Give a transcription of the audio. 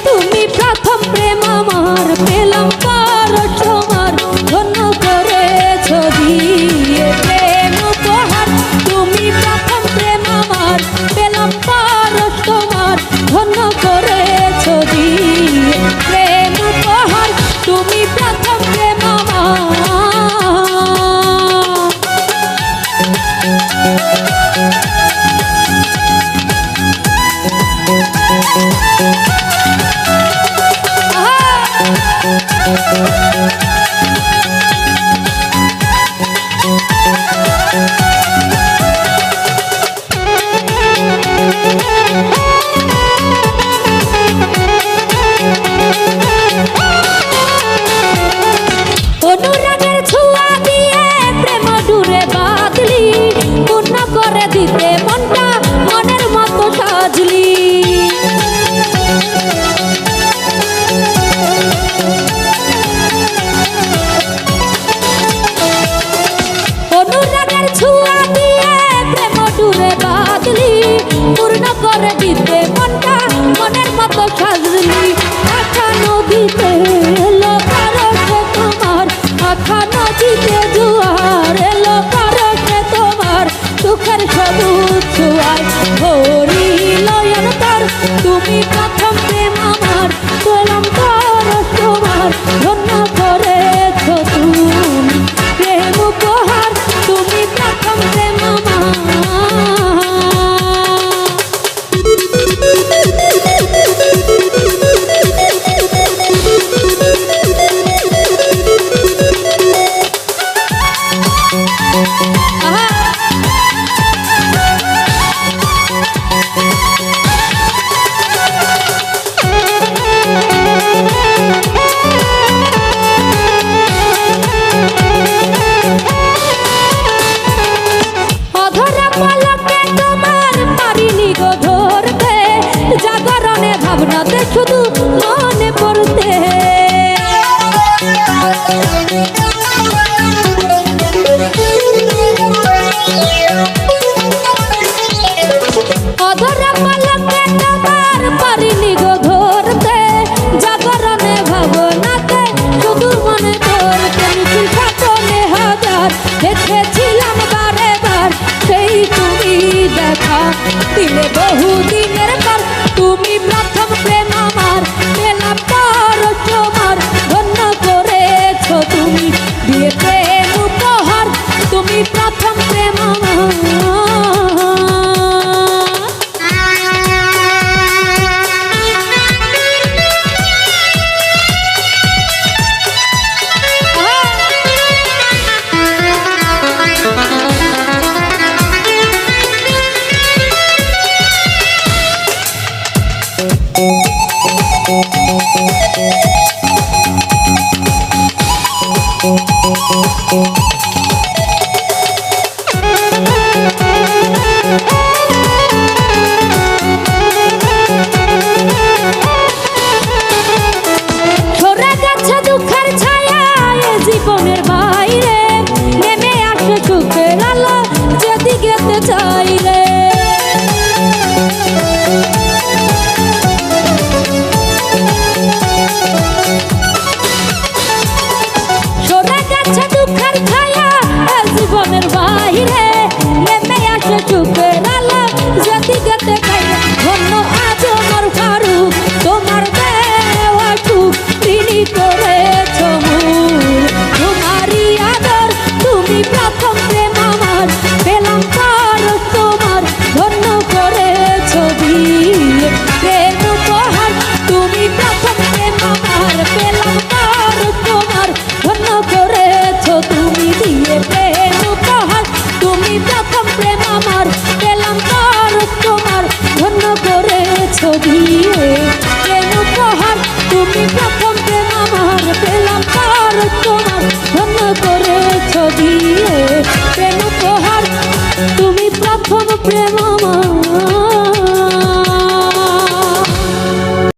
তুমি প্রথম প্রেম আমার, পেলাম পরশ তোমার, ধন্য করেছো তুমি প্রেম উপহার, তুমি প্রথম প্রেম আমার। ভাবনাতে শুধু মনে পড়তে অধরা পালকে তোমার পারিনি গো ধরতে, জাগরণে ভাবনাতে শুধু মনে পড়তে। স্বপ্নে হাজার দেখেছিলাম বারে বার, সেই তুমি দেখা দিলে বহুদিনের পর। তুমি প্রথম প্রেম আমার, পেলাম পরশ তোমার, ধন্য করেছো তুমি দিয়ে প্রেম উপহার, তুমি প্রথম প্রেম আমার। সরে গেছে দুঃখের ছায়া এ জীবনের বাইরে, নেমে আসে সুখের আলো যেদিকে চাইলে। সরে গেছে দুঃখের ছায়া এ জীবনের বাইরে, নেমে আসে সুখের আলো যেদিকে চাইলে। ধন্য আজ আমার ফারুক, তোমার দেওয়া সুখ তিনি করেছো মূল, তোমারই ধন্য করে ছবি